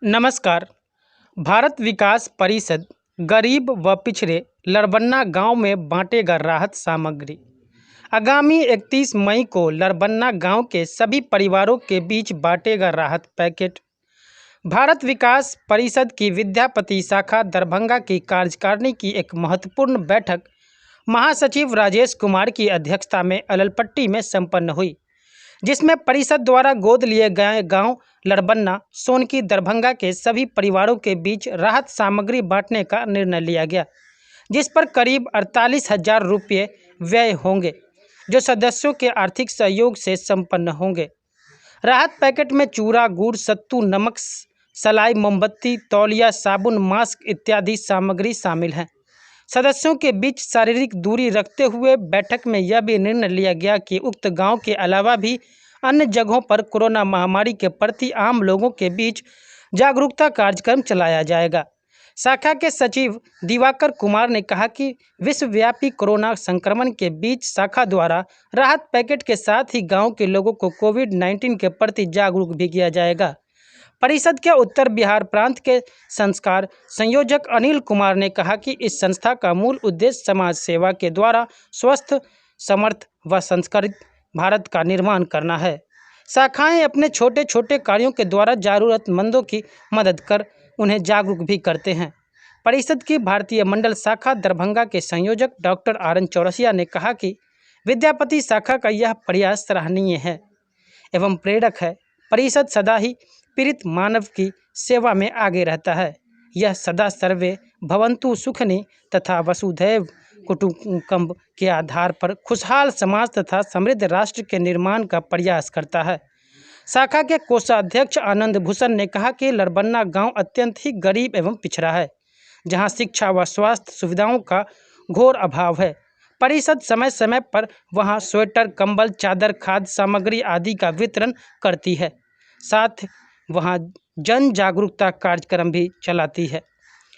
नमस्कार। भारत विकास परिषद गरीब व पिछड़े लड़बन्ना गांव में बांटेगा राहत सामग्री। आगामी 31 मई को लड़बन्ना गांव के सभी परिवारों के बीच बांटेगा राहत पैकेट। भारत विकास परिषद की विद्यापति शाखा दरभंगा की कार्यकारिणी की एक महत्वपूर्ण बैठक महासचिव राजेश कुमार की अध्यक्षता में अललपट्टी में संपन्न हुई, जिसमें परिषद द्वारा गोद लिए गए गांव लड़बन्ना सोनकी दरभंगा के सभी परिवारों के बीच राहत सामग्री बांटने का निर्णय लिया गया, जिस पर करीब 48,000 रुपये व्यय होंगे, जो सदस्यों के आर्थिक सहयोग से संपन्न होंगे। राहत पैकेट में चूरा, गुड़, सत्तू, नमक, सलाई, मोमबत्ती, तौलिया, साबुन, मास्क इत्यादि सामग्री शामिल हैं। सदस्यों के बीच शारीरिक दूरी रखते हुए बैठक में यह भी निर्णय लिया गया कि उक्त गांव के अलावा भी अन्य जगहों पर कोरोना महामारी के प्रति आम लोगों के बीच जागरूकता कार्यक्रम चलाया जाएगा। शाखा के सचिव दिवाकर कुमार ने कहा कि विश्वव्यापी कोरोना संक्रमण के बीच शाखा द्वारा राहत पैकेट के साथ ही गांव के लोगों को कोविड-19 के प्रति जागरूक भी किया जाएगा। परिषद के उत्तर बिहार प्रांत के संस्कार संयोजक अनिल कुमार ने कहा कि इस संस्था का मूल उद्देश्य समाज सेवा के द्वारा स्वस्थ, समर्थ व संस्कारित भारत का निर्माण करना है। शाखाएं अपने छोटे छोटे कार्यों के द्वारा जरूरतमंदों की मदद कर उन्हें जागरूक भी करते हैं। परिषद की भारतीय मंडल शाखा दरभंगा के संयोजक डॉक्टर आर.एन. चौरसिया ने कहा कि विद्यापति शाखा का यह प्रयास सराहनीय है एवं प्रेरक है। परिषद सदा ही पीड़ित मानव की सेवा में आगे रहता है। यह सदा सर्वे भवन्तु सुखिनी तथा वसुधैव कुटुम्बकम के आधार पर खुशहाल समाज तथा समृद्ध राष्ट्र के निर्माण का प्रयास करता है। शाखा के कोषाध्यक्ष आनंद भूषण ने कहा कि लड़बन्ना गांव अत्यंत ही गरीब एवं पिछड़ा है, जहां शिक्षा व स्वास्थ्य सुविधाओं का घोर अभाव है। परिषद समय समय पर वहां स्वेटर, कंबल, चादर, खाद्य सामग्री आदि का वितरण करती है, साथ वहां जन जागरूकता कार्यक्रम भी चलाती है।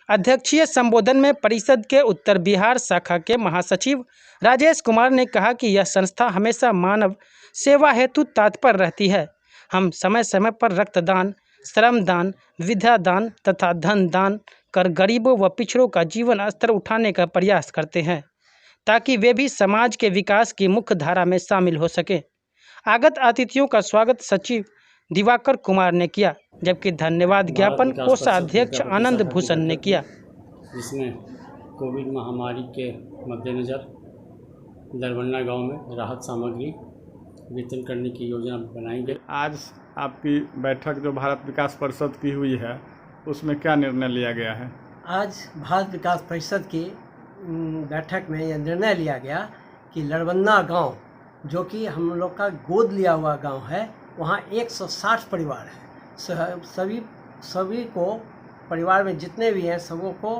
अध्यक्षीय संबोधन में परिषद के उत्तर बिहार शाखा के महासचिव राजेश कुमार ने कहा कि यह संस्था हमेशा मानव सेवा हेतु तत्पर रहती है। हम समय समय पर रक्तदान, श्रमदान, विद्यादान तथा धन दान कर गरीबों व पिछड़ों का जीवन स्तर उठाने का प्रयास करते हैं, ताकि वे भी समाज के विकास की मुख्य धारा में शामिल हो सकें। आगत अतिथियों का स्वागत सचिव दिवाकर कुमार ने किया, जबकि धन्यवाद ज्ञापन कोषाध्यक्ष आनंद भूषण ने किया, जिसमें कोविड महामारी के मद्देनज़र लड़बन्ना गांव में राहत सामग्री वितरण करने की योजना बनाई गई। आज आपकी बैठक जो भारत विकास परिषद की हुई है, उसमें क्या निर्णय लिया गया है? आज भारत विकास परिषद की बैठक में यह निर्णय लिया गया कि लड़बन्ना गांव, जो कि हम लोग का गोद लिया हुआ गांव है, वहाँ 160 परिवार हैं। सभी को परिवार में जितने भी हैं सबों को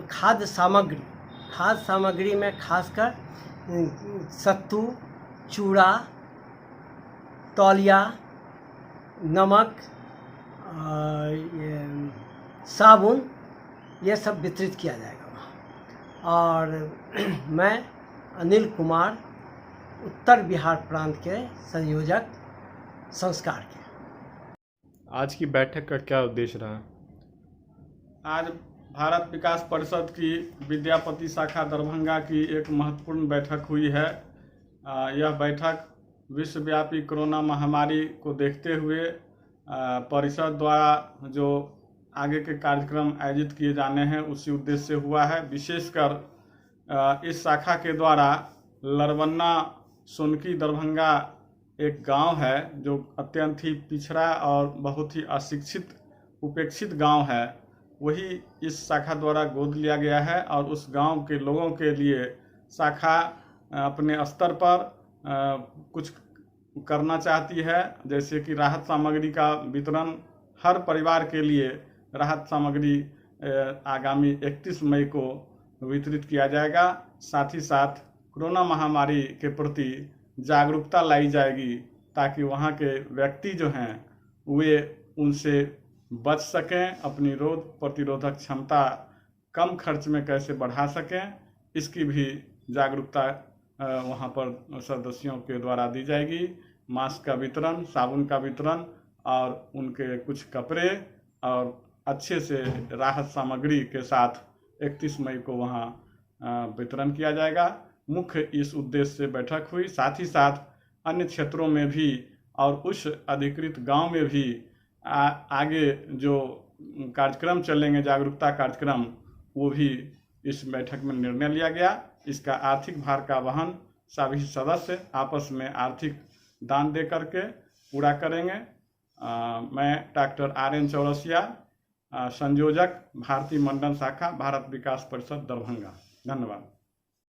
खाद्य सामग्री में खासकर सत्तू, चूड़ा, तौलिया, नमक, साबुन, ये सब वितरित किया जाएगा वहाँ। और मैं अनिल कुमार, उत्तर बिहार प्रांत के संयोजक संस्कार के। आज की बैठक का क्या उद्देश्य रहा? आज भारत विकास परिषद की विद्यापति शाखा दरभंगा की एक महत्वपूर्ण बैठक हुई है। यह बैठक विश्वव्यापी कोरोना महामारी को देखते हुए परिषद द्वारा जो आगे के कार्यक्रम आयोजित किए जाने हैं उसी उद्देश्य से हुआ है। विशेषकर इस शाखा के द्वारा लड़बन्ना सोनकी दरभंगा एक गांव है जो अत्यंत ही पिछड़ा और बहुत ही अशिक्षित, उपेक्षित गांव है, वही इस शाखा द्वारा गोद लिया गया है। और उस गांव के लोगों के लिए शाखा अपने स्तर पर कुछ करना चाहती है, जैसे कि राहत सामग्री का वितरण हर परिवार के लिए राहत सामग्री आगामी 31 मई को वितरित किया जाएगा। साथ ही साथ कोरोना महामारी के प्रति जागरूकता लाई जाएगी, ताकि वहाँ के व्यक्ति जो हैं वे उनसे बच सकें, अपनी रोग प्रतिरोधक क्षमता कम खर्च में कैसे बढ़ा सकें, इसकी भी जागरूकता वहाँ पर सदस्यों के द्वारा दी जाएगी। मास्क का वितरण, साबुन का वितरण और उनके कुछ कपड़े और अच्छे से राहत सामग्री के साथ 31 मई को वहाँ वितरण किया जाएगा। मुख्य इस उद्देश्य से बैठक हुई। साथ ही साथ अन्य क्षेत्रों में भी और उस अधिकृत गांव में भी आगे जो कार्यक्रम चलेंगे, जागरूकता कार्यक्रम, वो भी इस बैठक में निर्णय लिया गया। इसका आर्थिक भार का वहन सभी सदस्य आपस में आर्थिक दान दे करके पूरा करेंगे। मैं डॉक्टर RN चौरसिया, संयोजक भारतीय मंडल शाखा, भारत विकास परिषद दरभंगा। धन्यवाद।